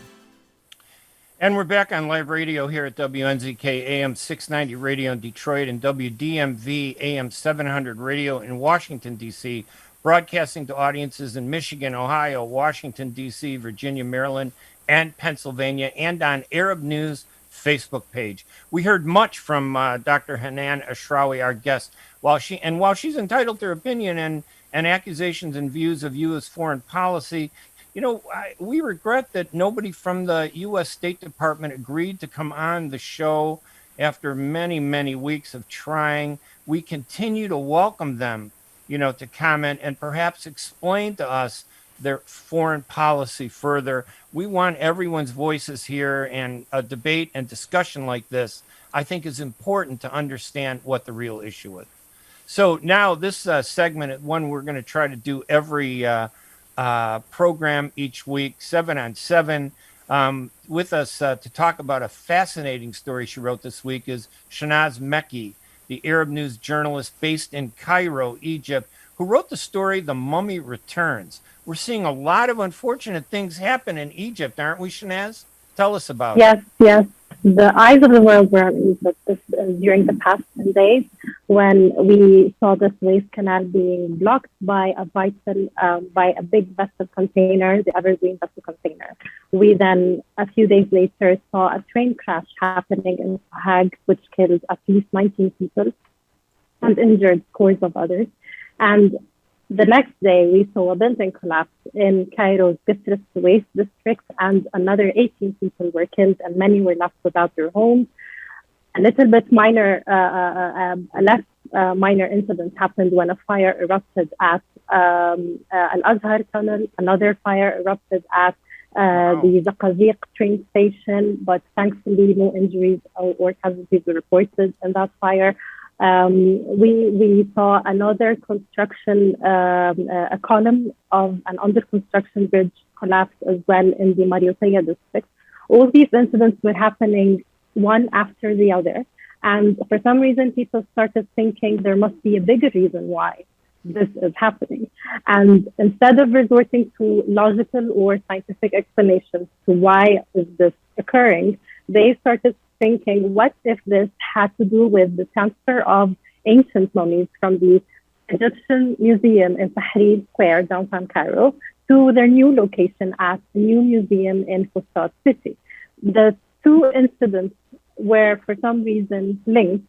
S2: And we're back on live radio here at WNZK AM 690 Radio in Detroit and WDMV AM 700 Radio in Washington, D.C., broadcasting to audiences in Michigan, Ohio, Washington, D.C., Virginia, Maryland, and Pennsylvania, and on Arab News Facebook page. We heard much from Dr. Hanan Ashrawi, our guest, while she's entitled to her opinion and accusations and views of U.S. foreign policy. You know, we regret that nobody from the U.S. State Department agreed to come on the show after many, many weeks of trying. We continue to welcome them, to comment and perhaps explain to us their foreign policy further. We want everyone's voices here, and a debate and discussion like this, I think, is important to understand what the real issue is. So now this segment is one we're going to try to do every program each week, 7 on 7. With us to talk about a fascinating story she wrote this week is Shounaz Meddy, the Arab News journalist based in Cairo, Egypt, who wrote the story "The Mummy Returns." We're seeing a lot of unfortunate things happen in Egypt, aren't we, Shounaz? Tell us about it.
S7: Yes. The eyes of the world were on Egypt during the past 10 days when we saw the Suez Canal being blocked by a big vessel container, the Evergreen vessel container. We then, a few days later, saw a train crash happening in Hague, which killed at least 19 people and injured scores of others. And the next day, we saw a building collapse in Cairo's Suez district, and another 18 people were killed, and many were left without their homes. A little bit less minor incident happened when a fire erupted at Al-Azhar tunnel. Another fire erupted at the Zaqaziq train station, but thankfully no injuries or casualties were reported in that fire. We saw another construction, a column of an under construction bridge collapse as well in the Mariotaya district. All these incidents were happening one after the other. And for some reason, people started thinking there must be a bigger reason why this is happening. And instead of resorting to logical or scientific explanations to why is this occurring, they started thinking, what if this had to do with the transfer of ancient mummies from the Egyptian Museum in Tahrir Square, downtown Cairo, to their new location at the new museum in Fustat City. The two incidents were for some reason linked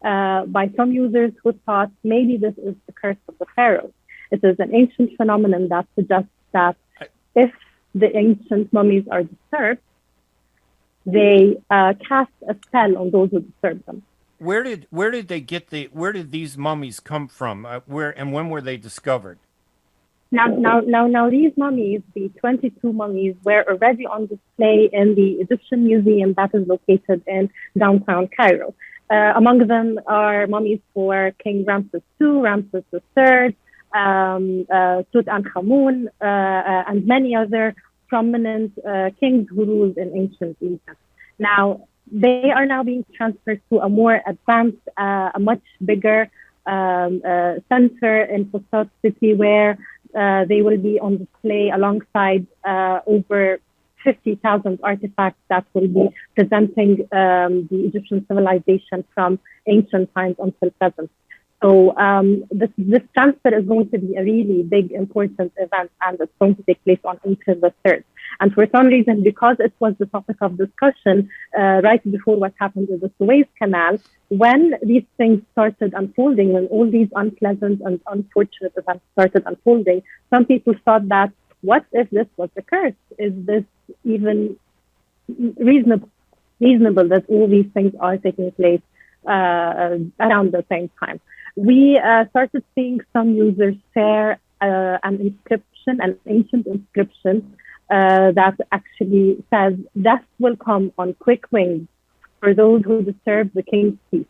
S7: by some users who thought maybe this is the curse of the pharaohs. It is an ancient phenomenon that suggests that if the ancient mummies are disturbed, they cast a spell on those who disturb them.
S2: Where did these mummies come from? Where and when were they discovered?
S7: Now, these mummies, the 22 mummies, were already on display in the Egyptian Museum that is located in downtown Cairo. Among them are mummies for King Ramses II, Ramses III, Tutankhamun, and many other prominent kings who ruled in ancient Egypt. Now, they are now being transferred to a more advanced, a much bigger center in Fustat City, where they will be on display alongside over 50,000 artifacts that will be presenting the Egyptian civilization from ancient times until present. So this transfer is going to be a really big, important event, and it's going to take place on April the 3rd. And for some reason, because it was the topic of discussion right before what happened with the Suez Canal, when these things started unfolding, when all these unpleasant and unfortunate events started unfolding, some people thought that, what if this was a curse? Is this even reasonable that all these things are taking place around the same time? We started seeing some users share an ancient inscription that actually says, death will come on quick wings for those who disturb the king's peace.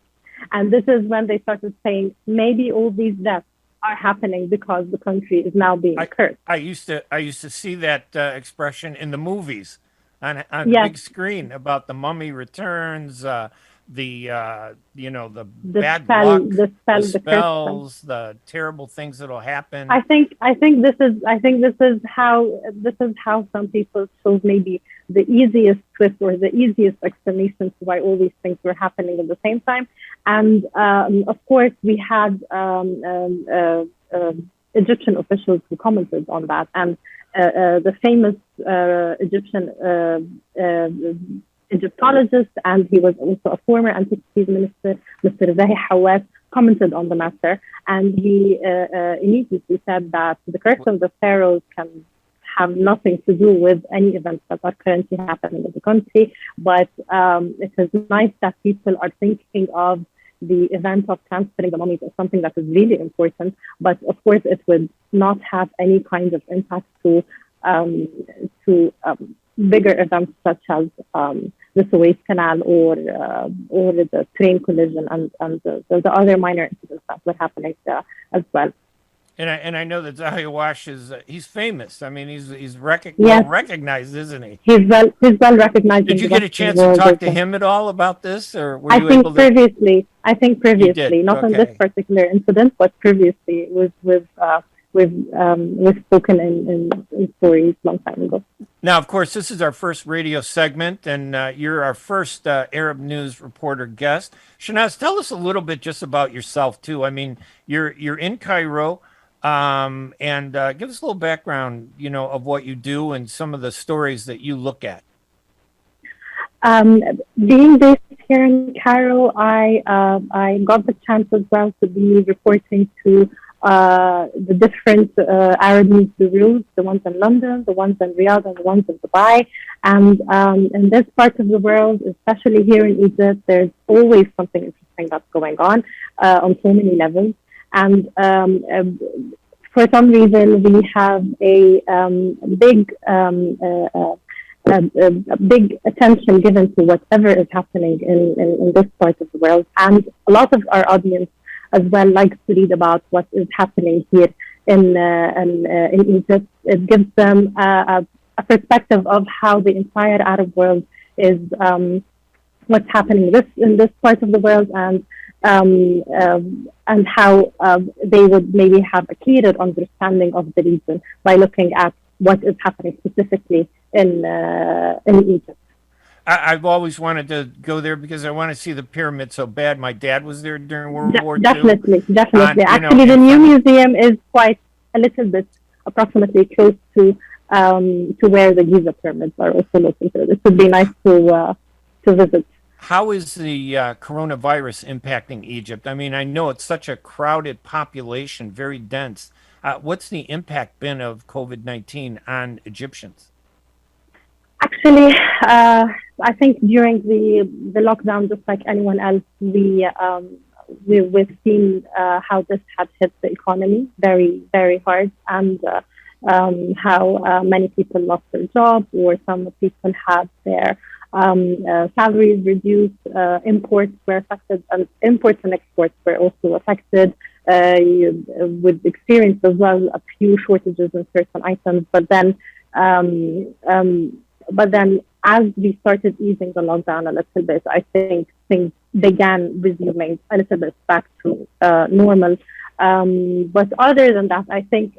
S7: And this is when they started saying, maybe all these deaths are happening because the country is now being cursed.
S2: I used to see that expression in the movies on the big screen about the mummy returns, the bad luck, the spells, the terrible things that'll happen.
S7: I think this is how some people chose maybe the easiest twist or the easiest explanation to why all these things were happening at the same time. And of course, we had Egyptian officials who commented on that, and the famous Egyptian Egyptologist, and he was also a former antiquities minister, Mr. Zahi Hawass, commented on the matter, and he immediately said that the curse of the pharaohs can have nothing to do with any events that are currently happening in the country, but it is nice that people are thinking of the event of transferring the mummies as something that is really important, but of course it would not have any kind of impact to bigger events such as the Suez Canal or the train collision and the other minor incidents that were happening there as well.
S2: And I know that Zahi Hawass is he's famous. I mean, he's
S7: well
S2: recognized, isn't he?
S7: He's well recognized.
S2: Did you get a chance to talk to him at all about this, or were you able to?
S7: I think previously, not on this particular incident, but previously we've spoken in stories a long time ago.
S2: Now, of course, this is our first radio segment, and you're our first Arab news reporter guest. Shounaz, tell us a little bit just about yourself too. I mean, you're in Cairo. And give us a little background, of what you do and some of the stories that you look at.
S7: Being based here in Cairo, I got the chance as well to be reporting to the different Arab news bureaus, the ones in London, the ones in Riyadh, and the ones in Dubai. And in this part of the world, especially here in Egypt, there's always something interesting that's going on so many levels. And for some reason, we have a big big attention given to whatever is happening in this part of the world. And a lot of our audience as well likes to read about what is happening here in Egypt. It gives them a perspective of how the entire Arab world is, what's happening in this part of the world, and how they would maybe have a clearer understanding of the region by looking at what is happening specifically in Egypt.
S2: I've always wanted to go there because I want to see the pyramid so bad. My dad was there during World War II.
S7: Definitely. Actually, the new museum is quite a little bit, approximately close to where the Giza pyramids are also located. It would be nice to visit.
S2: How is the coronavirus impacting Egypt? I mean, I know it's such a crowded population, very dense. What's the impact been of COVID-19 on Egyptians?
S7: Actually, I think during the lockdown, just like anyone else, we've seen how this has hit the economy very, very hard, and how many people lost their jobs, or some people had their salaries reduced. Imports were affected, and imports and exports were also affected. You would experience as well a few shortages in certain items, but then as we started easing the lockdown a little bit, I think things began resuming a little bit back to normal. But other than that, I think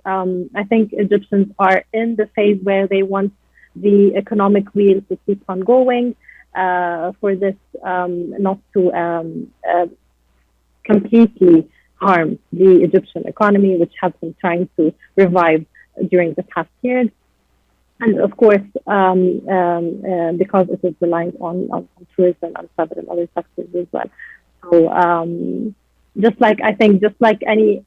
S7: Egyptians are in the phase where they want the economic wheel to keep on going, for this not to completely harm the Egyptian economy, which has been trying to revive during the past years. And of course, because it is reliant on tourism and several other sectors as well. So just like any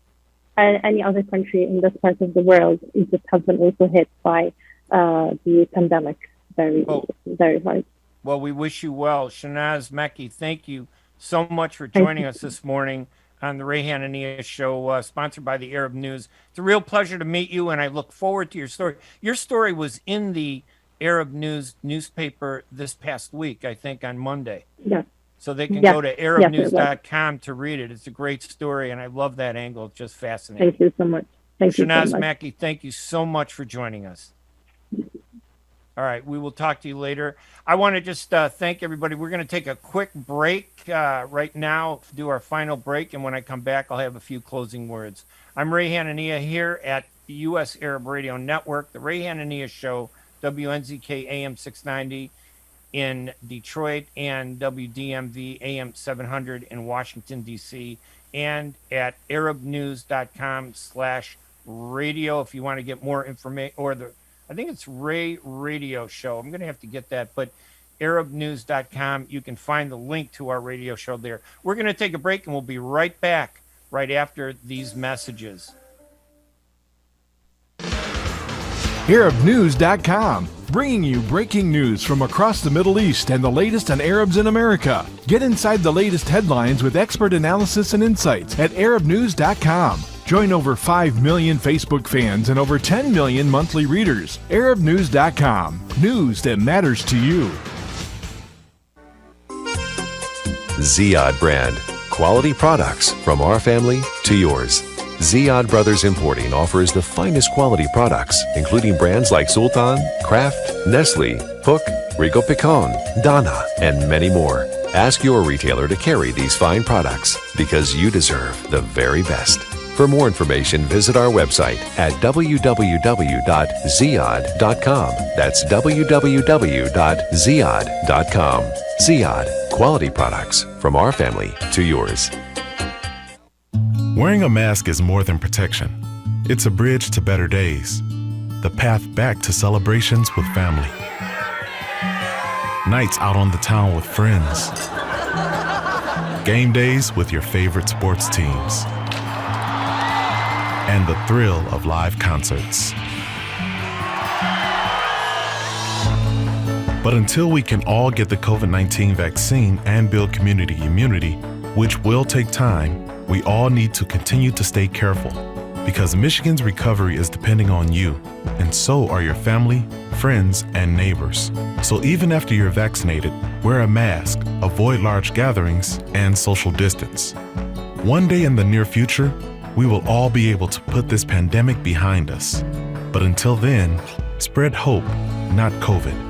S7: other country in this part of the world, Egypt has been also hit by the pandemic very hard.
S2: Well, we wish you well. Shounaz Meddy, thank you so much for joining us this morning on the Ray Hanania Show, sponsored by the Arab News. It's a real pleasure to meet you, and I look forward to your story. Your story was in the Arab News newspaper this past week, I think, on Monday.
S7: Yeah.
S2: So they can go to arabnews.com to read it. It's a great story, and I love that angle. It's just fascinating.
S7: Thank you so much.
S2: Shounaz Meddy, thank you so much for joining us. All right, we will talk to you later. I want to just thank everybody. We're going to take a quick break right now, do our final break, and when I come back, I'll have a few closing words. I'm Ray Hanania here at U.S. Arab Radio Network, the Ray Hanania Show, WNZK AM 690 in Detroit, and WDMV AM 700 in Washington, D.C., and at arabnews.com/radio if you want to get more information, or I think it's Ray Radio Show. I'm going to have to get that, but arabnews.com, you can find the link to our radio show there. We're going to take a break, and we'll be right back right after these messages.
S1: ArabNews.com, bringing you breaking news from across the Middle East and the latest on Arabs in America. Get inside the latest headlines with expert analysis and insights at ArabNews.com. Join over 5 million Facebook fans and over 10 million monthly readers. ArabNews.com, news that matters to you.
S8: Ziyad brand, quality products from our family to yours. Ziyad Brothers Importing offers the finest quality products, including brands like Sultan, Kraft, Nestle, Hook, Rico Picon, Donna, and many more. Ask your retailer to carry these fine products because you deserve the very best. For more information, visit our website at www.ziyad.com. That's www.ziyad.com. Ziyad, quality products from our family to yours.
S9: Wearing a mask is more than protection. It's a bridge to better days, the path back to celebrations with family, nights out on the town with friends, game days with your favorite sports teams, and the thrill of live concerts. But until we can all get the COVID-19 vaccine and build community immunity, which will take time, we all need to continue to stay careful. because Michigan's recovery is depending on you, and so are your family, friends, and neighbors. So even after you're vaccinated, wear a mask, avoid large gatherings, and social distance. One day in the near future, we will all be able to put this pandemic behind us. But until then, spread hope, not COVID.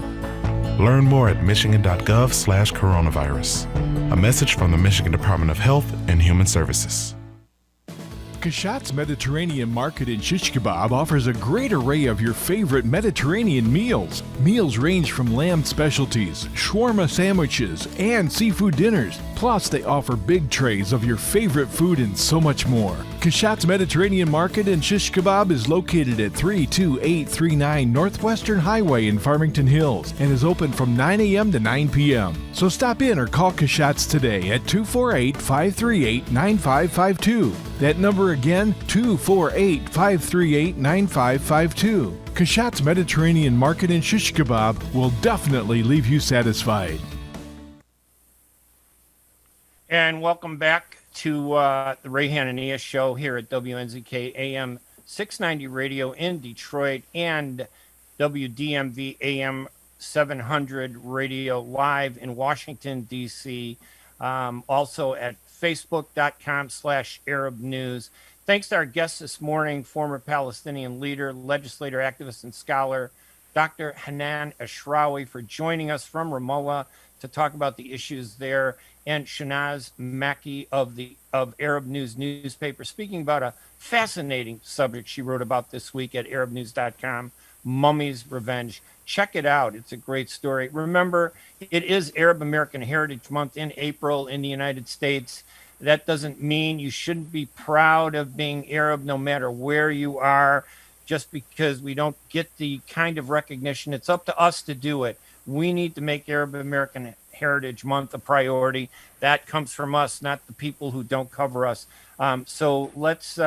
S9: Learn more at michigan.gov/coronavirus. A message from the Michigan Department of Health and Human Services.
S1: Kashat's Mediterranean Market in Shish Kebab offers a great array of your favorite Mediterranean meals. Meals range from lamb specialties, shawarma sandwiches, and seafood dinners. Plus, they offer big trays of your favorite food and so much more. Kashat's Mediterranean Market in Shish Kebab is located at 32839 Northwestern Highway in Farmington Hills and is open from 9 a.m. to 9 p.m. So stop in or call Kashat's today at 248-538-9552. That number again, 248-538-9552. Kashat's Mediterranean Market in Shish Kebab will definitely leave you satisfied.
S2: And welcome back to the Ray Hanania Show here at WNZK AM 690 Radio in Detroit and WDMV AM 700 Radio live in Washington, D.C. Also at Facebook.com/Arab News. Thanks to our guest this morning, former Palestinian leader, legislator, activist, and scholar, Dr. Hanan Ashrawi, for joining us from Ramallah to talk about the issues there, and Shounaz Meddy of Arab News newspaper, speaking about a fascinating subject she wrote about this week at arabnews.com, Mummies Revenge. Check it out. It's a great story. Remember, it is Arab American Heritage Month in April in the United States. That doesn't mean you shouldn't be proud of being Arab no matter where you are, just because we don't get the kind of recognition. It's up to us to do it. We need to make Arab American Heritage Month a priority. That comes from us, not the people who don't cover us. So let's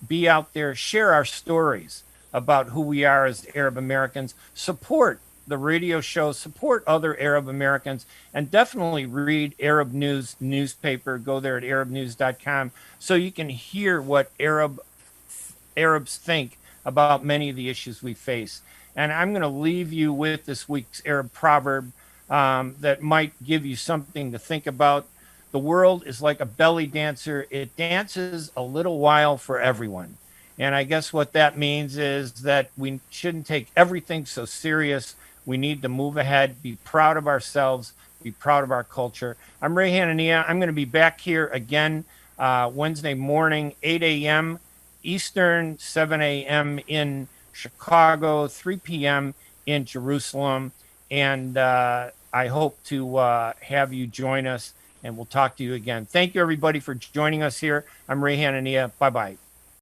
S2: be out there, share our stories about who we are as Arab Americans, support the radio show, support other Arab Americans, and definitely read Arab News newspaper. Go there at arabnews.com so you can hear what Arabs think about many of the issues we face. And I'm going to leave you with this week's Arab proverb that might give you something to think about. The world is like a belly dancer. It dances a little while for everyone. And I guess what that means is that we shouldn't take everything so serious. We need to move ahead, be proud of ourselves, be proud of our culture. I'm Ray Hanania. I'm going to be back here again Wednesday morning, 8 a.m. Eastern, 7 a.m. in Chicago, 3 p.m. in Jerusalem. And I hope to have you join us, and we'll talk to you again. Thank you, everybody, for joining us here. I'm Ray Hanania. Bye-bye.